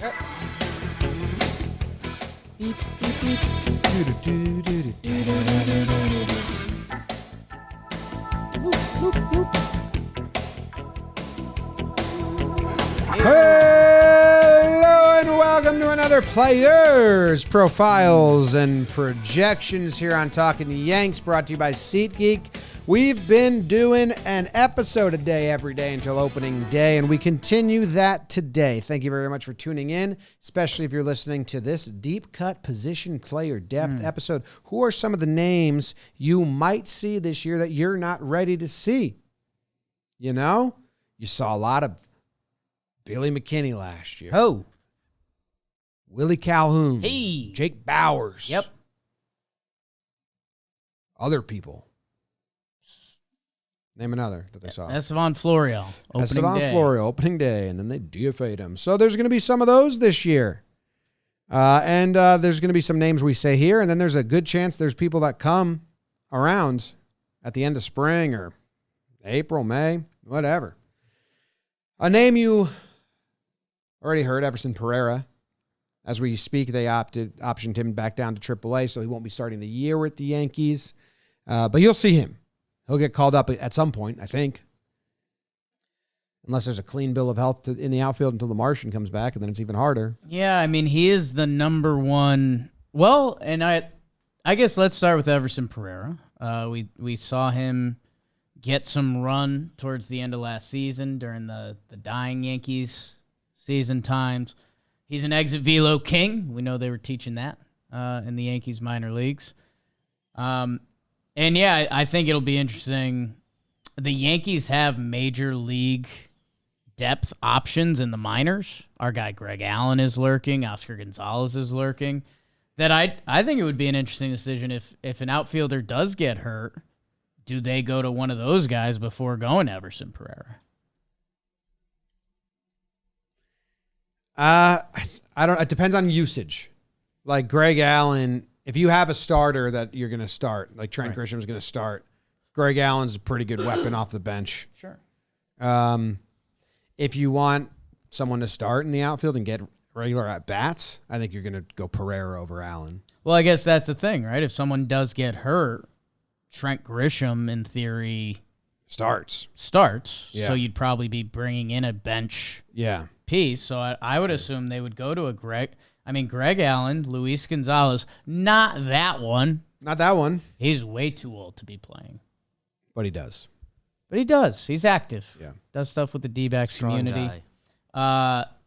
Beep, beep, beep. Hello and welcome to another Players, Profiles, and Projections here on Talkin Yanks, brought to you by SeatGeek. We've been doing an episode a day every day until opening day, and we continue that today. Thank you very much for tuning in, especially if you're listening to this deep cut position player depth episode. Who are some of the names you might see this year that you're not ready to see? You know, you saw a lot of Billy McKinney last year. Oh. Willie Calhoun. Hey. Jake Bowers. Yep. Other people. Name another that they saw. Estevan Florial. Opening day, and then they DFA'd him. So there's going to be some of those this year. And there's going to be some names we say here, and then there's a good chance there's people that come around at the end of spring or April, May, whatever. A name you already heard, Everson Pereira. As we speak, they optioned him back down to AAA, so he won't be starting the year with the Yankees. But you'll see him. He'll get called up at some point, I think. Unless there's a clean bill of health in the outfield until the Martian comes back, and then it's even harder. Yeah, I mean, he is the number one. Well, and I guess let's start with Everson Pereira. We saw him get some run towards the end of last season during the dying Yankees season times. He's an exit velo king. We know they were teaching that in the Yankees minor leagues. And yeah, I think it'll be interesting. The Yankees have major league depth options in the minors. Our guy Greg Allen is lurking. Oscar Gonzalez is lurking. That I think it would be an interesting decision if an outfielder does get hurt. Do they go to one of those guys before going to Everson Pereira? I don't. It depends on usage. Like Greg Allen, if you have a starter that you're going to start, like Trent Grisham is going to start, Greg Allen's a pretty good weapon off the bench. Sure. If you want someone to start in the outfield and get regular at bats, I think you're going to go Pereira over Allen. Well, I guess that's the thing, right? If someone does get hurt, Trent Grisham, in theory, starts. Yeah. So you'd probably be bringing in a bench piece. So I would assume they would go to a Greg Allen, Luis Gonzalez. Not that one. He's way too old to be playing. But he does. He's active. Yeah. Does stuff with the D-backs community.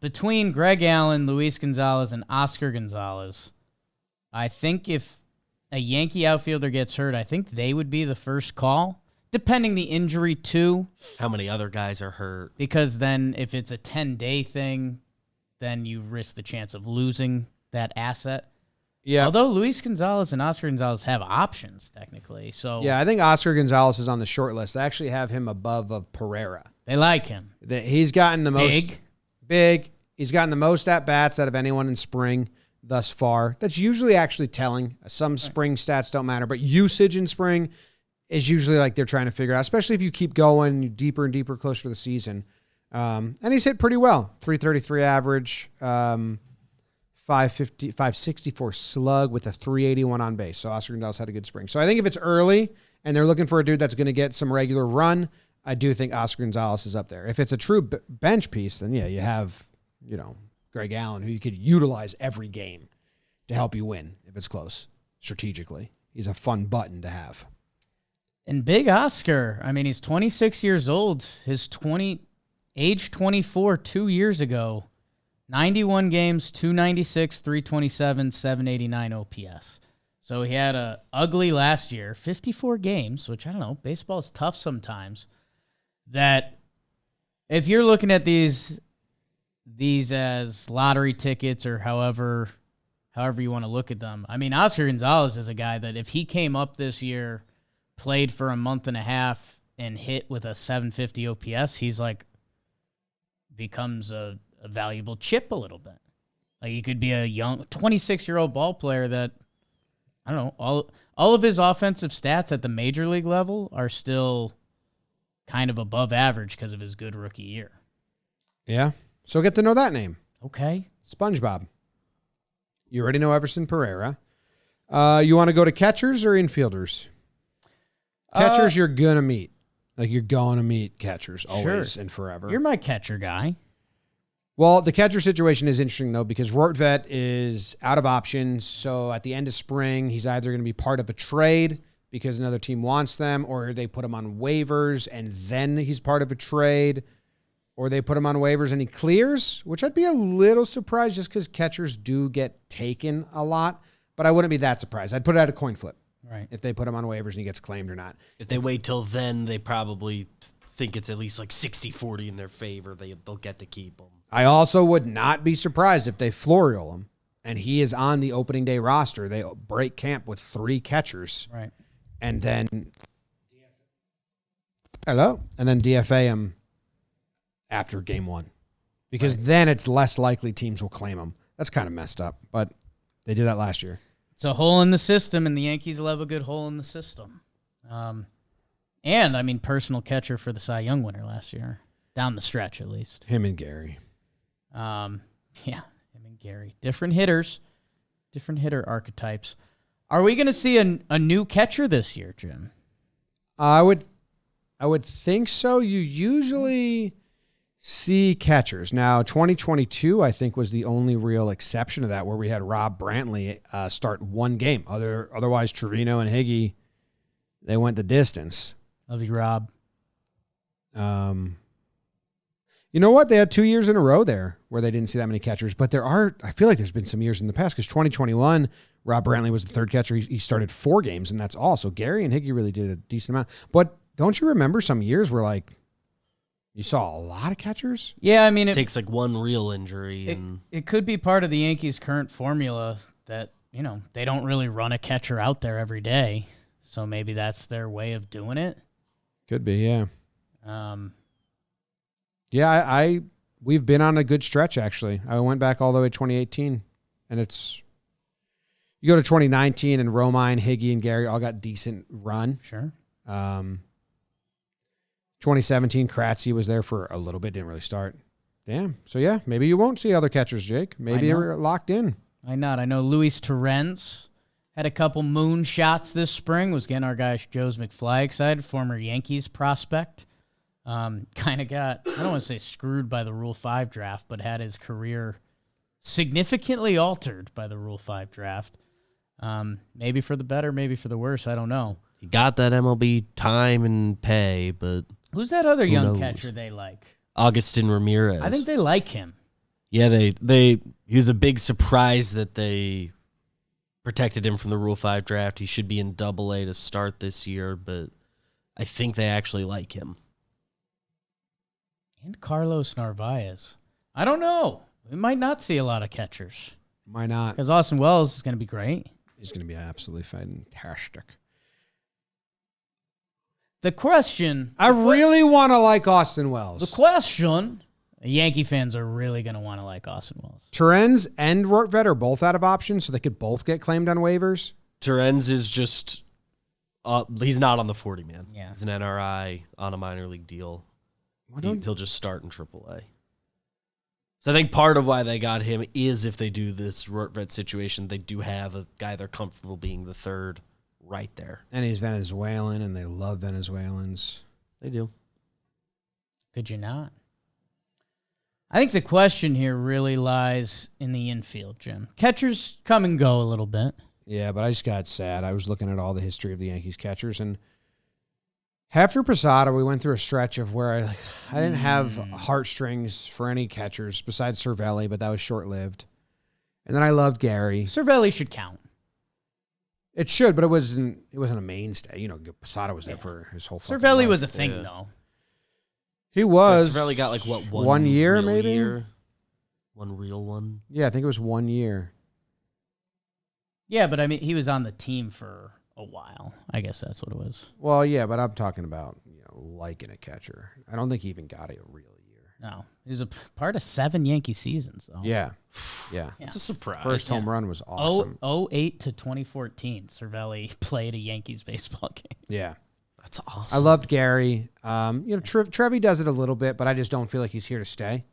Between Greg Allen, Luis Gonzalez, and Oscar Gonzalez, I think if a Yankee outfielder gets hurt, I think they would be the first call, depending the injury too. How many other guys are hurt? Because then if it's a 10-day thing, then you risk the chance of losing that asset. Yeah. Although Luis Gonzalez and Oscar Gonzalez have options, technically. So yeah, I think Oscar Gonzalez is on the short list. I actually have him above of Pereira. They like him. He's gotten the most big. He's gotten the most at-bats out of anyone in spring thus far. That's usually actually telling. Some spring stats don't matter, but usage in spring is usually like they're trying to figure out, especially if you keep going deeper and deeper closer to the season. And he's hit pretty well. 333 average, 564 slug with a 381 on base. So Oscar Gonzalez had a good spring. So I think if it's early and they're looking for a dude that's going to get some regular run, I do think Oscar Gonzalez is up there. If it's a true bench piece, then yeah, you have, Greg Allen, who you could utilize every game to help you win if it's close strategically. He's a fun button to have. And big Oscar, he's 26 years old. Age 24 2 years ago, 91 games, 296, 327, 789 OPS. So he had a ugly last year, 54 games, which I don't know, baseball is tough sometimes. That if you're looking at these as lottery tickets or however you want to look at them, Oscar Gonzalez is a guy that if he came up this year, played for a month and a half, and hit with a 750 OPS, he's becomes a valuable chip a little bit. Like he could be a young 26-year-old ball player that, I don't know, all of his offensive stats at the major league level are still kind of above average because of his good rookie year. Yeah. So get to know that name. Okay. SpongeBob. You already know Everson Pereira. You want to go to catchers or infielders? Catchers you're going to meet. Like, you're going to meet catchers always and forever. You're my catcher guy. Well, the catcher situation is interesting, though, because Rortvedt is out of options. So at the end of spring, he's either going to be part of a trade because another team wants them, or they put him on waivers and then he's part of a trade, or they put him on waivers and he clears, which I'd be a little surprised just because catchers do get taken a lot. But I wouldn't be that surprised. I'd put it at a coin flip. Right. If they put him on waivers and he gets claimed or not. If they wait till then, they probably think it's at least like 60-40 in their favor. They'll get to keep him. I also would not be surprised if they Florial him and he is on the opening day roster. They break camp with 3 catchers. Right. And then DFA him after game 1. Because then it's less likely teams will claim him. That's kind of messed up, but they did that last year. It's a hole in the system, and the Yankees will have a good hole in the system. And, I mean, personal catcher for the Cy Young winner last year. Down the stretch, at least. Him and Gary. Yeah, him and Gary. Different hitters. Different hitter archetypes. Are we going to see a new catcher this year, Jim? I would think so. You usually see catchers. Now, 2022, I think, was the only real exception to that, where we had Rob Brantley start one game. Otherwise, Trevino and Higgy, they went the distance. Love you, Rob. You know what? They had 2 years in a row there where they didn't see that many catchers. But I feel like there's been some years in the past, because 2021, Rob Brantley was the third catcher. He started 4 games, and that's all. So Gary and Higgy really did a decent amount. But don't you remember some years where, like, you saw a lot of catchers? Yeah, I mean, It takes like one real injury. It could be part of the Yankees' current formula that, they don't really run a catcher out there every day. So maybe that's their way of doing it. Could be, yeah. Yeah, we've been on a good stretch, actually. I went back all the way to 2018, and you go to 2019, and Romine, Higgy, and Gary all got decent run. Sure. 2017, Kratzy was there for a little bit, didn't really start. Damn. So, yeah, maybe you won't see other catchers, Jake. Maybe you're locked in. Why not? I know Luis Torrens had a couple moon shots this spring, was getting our guy Joe's McFly excited, former Yankees prospect. Kind of got, I don't want to say screwed by the Rule 5 draft, but had his career significantly altered by the Rule 5 draft. Maybe for the better, maybe for the worse, I don't know. He got that MLB time and pay, but who's that other young knows? catcher they like? Augustin Ramirez. I think they like him. Yeah, he was a big surprise that they protected him from the Rule 5 draft. He should be in Double-A to start this year, but I think they actually like him. And Carlos Narvaez. I don't know. We might not see a lot of catchers. Why not? Because Austin Wells is going to be great. He's going to be absolutely fantastic. The question... I really want to like Austin Wells. The question... Yankee fans are really going to want to like Austin Wells. Torrens and Rortvedt are both out of options, so they could both get claimed on waivers. Torrens is just... he's not on the 40-man. Yeah. He's an NRI on a minor league deal. He'll just start in AAA. So I think part of why they got him is if they do this Rortvedt situation, they do have a guy they're comfortable being the third right there. And he's Venezuelan, and they love Venezuelans. They do. Could you not? I think the question here really lies in the infield, Jim. Catchers come and go a little bit. Yeah, but I just got sad. I was looking at all the history of the Yankees catchers, and after Posada, we went through a stretch of where I didn't have heartstrings for any catchers besides Cervelli, but that was short-lived. And then I loved Gary. Cervelli should count. It should, but it wasn't a mainstay. Posada was there for his whole fucking Cervelli life. was a thing, though. He was. Cervelli got like what, one year, real maybe? Year? One real one? Yeah, I think it was 1 year. Yeah, but I mean, he was on the team for a while. I guess that's what it was. Well, yeah, but I'm talking about liking a catcher. I don't think he even got a real year. No, he was a part of 7 Yankee seasons, though. Yeah. It's a surprise. First home run was awesome. 08 to 2014, Cervelli played a Yankees baseball game. Yeah. That's awesome. I loved Gary. Trevi does it a little bit, but I just don't feel like he's here to stay.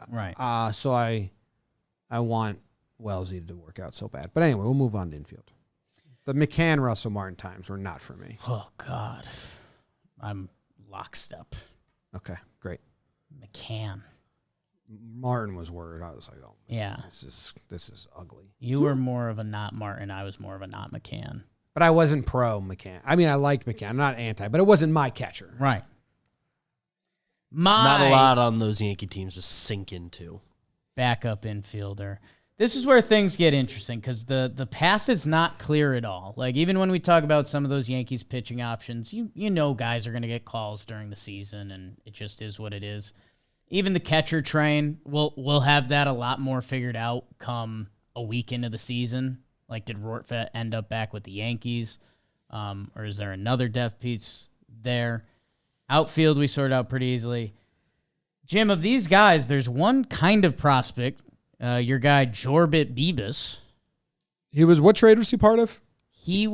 Right. So I I want Wellesley to work out so bad. But anyway, we'll move on to infield. The McCann-Russell Martin times were not for me. Oh, God. I'm lockstep. Okay, great. McCann. Martin was worried. I was like, oh, man, Yeah. this is ugly. You were more of a not Martin. I was more of a not McCann. But I wasn't pro McCann. I mean, I liked McCann. I'm not anti, but it wasn't my catcher. Right. Not a lot on those Yankee teams to sink into. Backup infielder. This is where things get interesting because the path is not clear at all. Like, even when we talk about some of those Yankees pitching options, you know guys are going to get calls during the season, and it just is what it is. Even the catcher train, we'll have that a lot more figured out come a week into the season. Like, did Rortvedt end up back with the Yankees? Or is there another depth piece there? Outfield, we sort out pretty easily. Jim, of these guys, there's one kind of prospect, your guy Jorbit Bibas. He was, what trade was he part of? He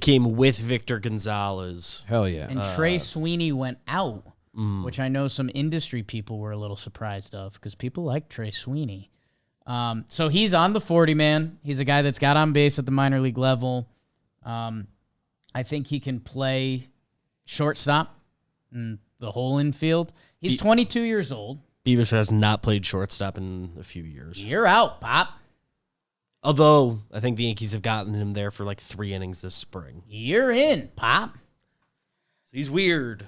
came with Victor Gonzalez. Hell yeah. And Trey Sweeney went out, which I know some industry people were a little surprised of because people like Trey Sweeney. So he's on the 40-man. He's a guy that's got on base at the minor league level. I think he can play shortstop in the whole infield. He's 22 years old. Bibas has not played shortstop in a few years. You're out, Pop. Although, I think the Yankees have gotten him there for like 3 innings this spring. You're in, Pop. So he's weird.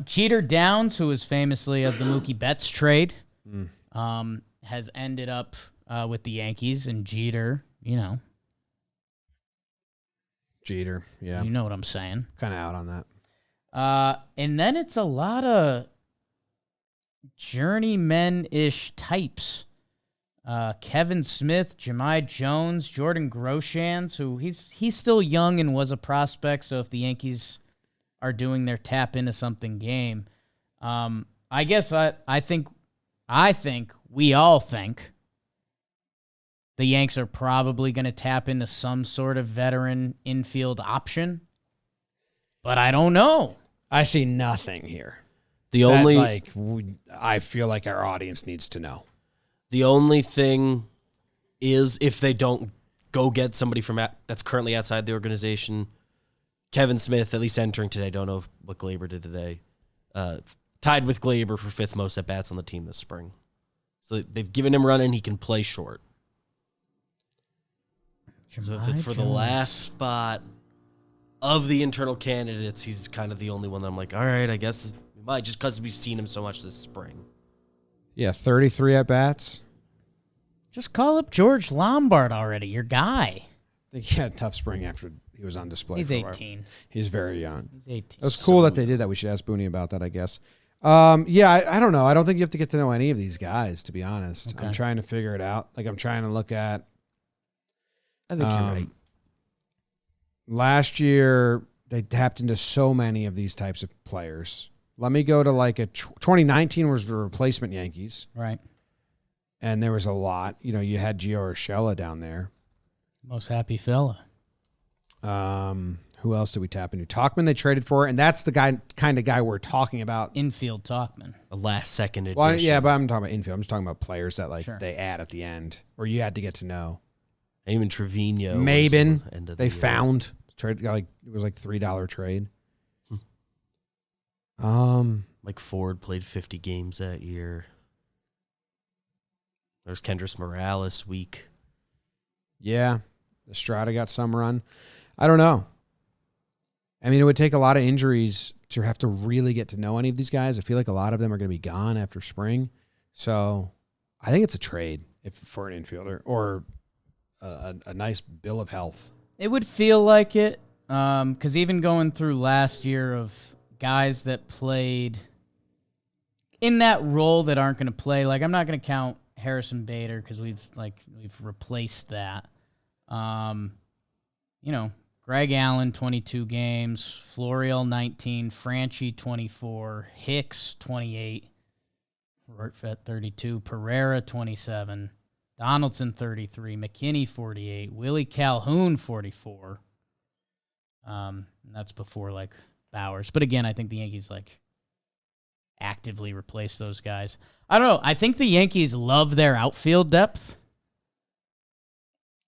Jeter Downs, who was famously of the Mookie Betts trade, has ended up with the Yankees. And Jeter, Jeter, yeah. You know what I'm saying. Kind of out on that. And then it's a lot of journeyman-ish types. Kevin Smith, Jahmai Jones, Jordan Groshans, who he's still young and was a prospect, so if the Yankees are doing their tap into something game, I guess I think we all think the Yanks are probably going to tap into some sort of veteran infield option, but I don't know. I see nothing here. I feel like our audience needs to know. The only thing is if they don't go get somebody that's currently outside the organization. Kevin Smith, at least entering today, don't know what Glaber did today, tied with Glaber for 5th most at-bats on the team this spring. So they've given him run and he can play short. So if it's for the last spot of the internal candidates, he's kind of the only one that I'm like, all right, I guess we might, just because we've seen him so much this spring. Yeah, 33 at-bats. Just call up George Lombard already, your guy. I think he had a tough spring after he was on display. He's 18. He's very young. He's 18. It was cool that they did that. We should ask Booney about that, I guess. I don't know. I don't think you have to get to know any of these guys, to be honest. Okay. I'm trying to figure it out. Like, I'm trying to look at... I think you're right. Last year, they tapped into so many of these types of players. Let me go to 2019 was the replacement Yankees. Right. And there was a lot. You had Gio Urshela down there. Most happy fella. Who else did we tap into? Talkman they traded for, and that's the kind of guy we're talking about. Infield Talkman. A last-second addition. Well, yeah, but I'm talking about infield. I'm just talking about players that they add at the end, or you had to get to know. And even Trevino. Maben, they found. Trade it was like $3 trade. Mike Ford played 50 games that year. There's Kendrys Morales weak. Yeah. Estrada got some run. I don't know. I mean, it would take a lot of injuries to have to really get to know any of these guys. I feel like a lot of them are going to be gone after spring. So I think it's a trade for an infielder or a nice bill of health. It would feel like it, because even going through last year of guys that played in that role that aren't going to play, like I'm not going to count Harrison Bader because we've replaced that. Greg Allen 22 games, Florial 19, Franchi 24, Hicks 28, Rortvedt 32, Pereira 27. Donaldson 33, McKinney 48, Willie Calhoun 44. That's before Bowers. But again, I think the Yankees actively replace those guys. I don't know. I think the Yankees love their outfield depth.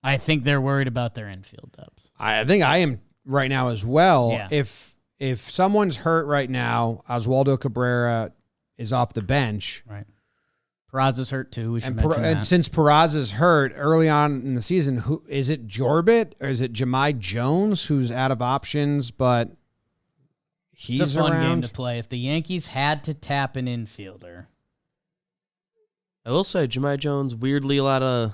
I think they're worried about their infield depth. I think I am right now as well. Yeah. If someone's hurt right now, Oswaldo Cabrera is off the bench. Right. Peraza's hurt too. We should mention that. And since Peraza's hurt early on in the season, who is it? Jorbit or is it Jahmai Jones who's out of options? But he's it's a fun around. game to play. If the Yankees had to tap an infielder, I will say Jahmai Jones, weirdly a lot of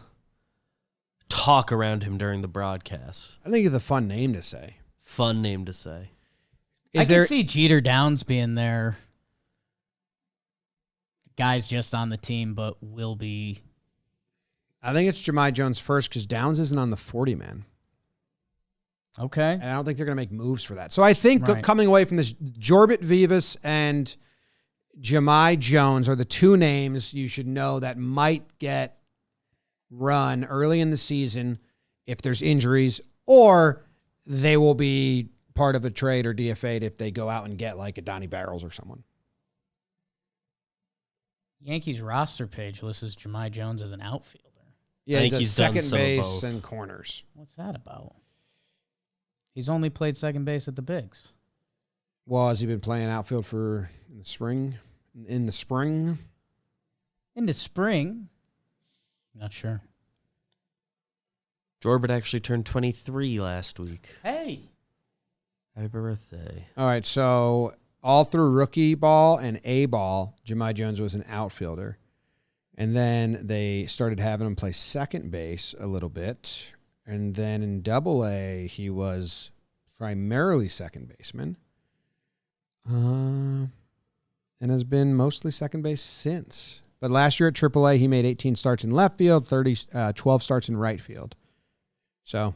talk around him during the broadcast. I think it's a fun name to say. Fun name to say. I can see Jeter Downs being there. Guy's just on the team, but will be. I think it's Jahmai Jones first because Downs isn't on the 40-man. Okay. And I don't think they're going to make moves for that. So I think Right. coming away from this, Jorbit Vivas and Jahmai Jones are the two names you should know that might get run early in the season if there's injuries, or they will be part of a trade or DFA'd if they go out and get like a Donnie Barrels or someone. Yankees roster page lists Jahmai Jones as an outfielder. Yeah, I think he's he's done second some of base both. and corners. What's that about? He's only played second base at the Bigs. Well, has he been playing outfield for in the spring? In the spring? In the spring, not sure. Jorbit actually turned 23 last week. Hey. Happy birthday. All right, so all through rookie ball and A ball, Jahmai Jones was an outfielder. And then they started having him play second base a little bit. And then in Double-A, he was primarily second baseman. And has been mostly second base since. But last year at Triple-A, he made 18 starts in left field, 12 starts in right field. So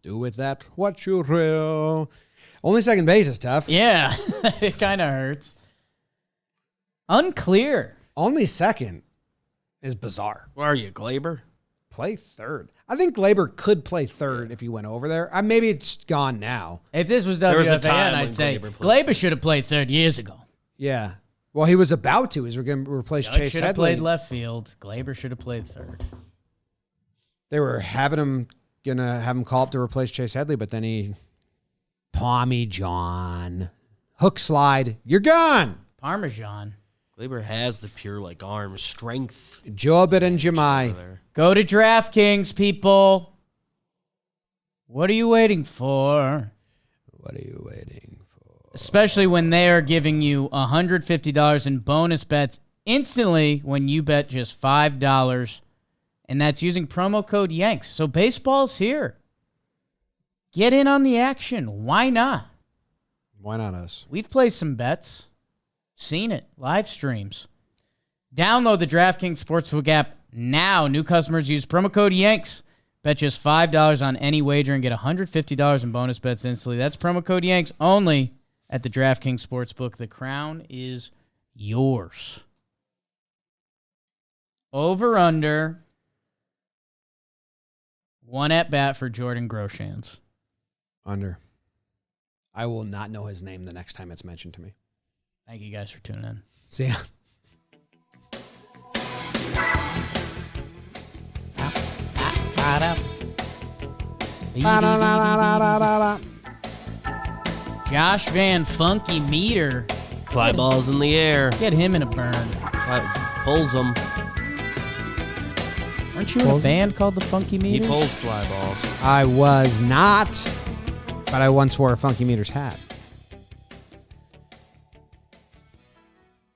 do with that what you will. Only second base is tough. Yeah, it kind of hurts. Unclear. Only second is bizarre. Where are you, Glaber? Play third. I think Glaber could play third if he went over there. Maybe it's gone now. If this was There was a WFAN, time when I'd say Glaber played Glaber should have played third years ago. Yeah. Well, he was about to. He's going to replace Judge Chase should have Headley. played left field. Glaber should have played third. They were going to have him call up to replace Chase Headley, but then he, Tommy John, hook slide, you're gone. Parmesan. Glaber has the pure arm strength. Jorbit and Jahmai. Go to DraftKings, people. What are you waiting for? What are you waiting for? Especially when they are giving you $150 in bonus bets instantly when you bet just $5. And that's using promo code Yanks. So baseball's here. Get in on the action. Why not? Why not us? We've placed some bets. Seen it. Live streams. Download the DraftKings Sportsbook app now. New customers use promo code Yanks. Bet just $5 on any wager and get $150 in bonus bets instantly. That's promo code Yanks only at the DraftKings Sportsbook. The crown is yours. Over under. 1 at bat for Jordan Groshans. Under. I will not know his name the next time it's mentioned to me. Thank you guys for tuning in. See ya. Josh Van Funky Meter. Fly balls in the air. Get him in a burn. Pulls them. Aren't you in a band called the Funky He Meters? pulls fly balls. I was not, but I once wore a Funky Meters hat.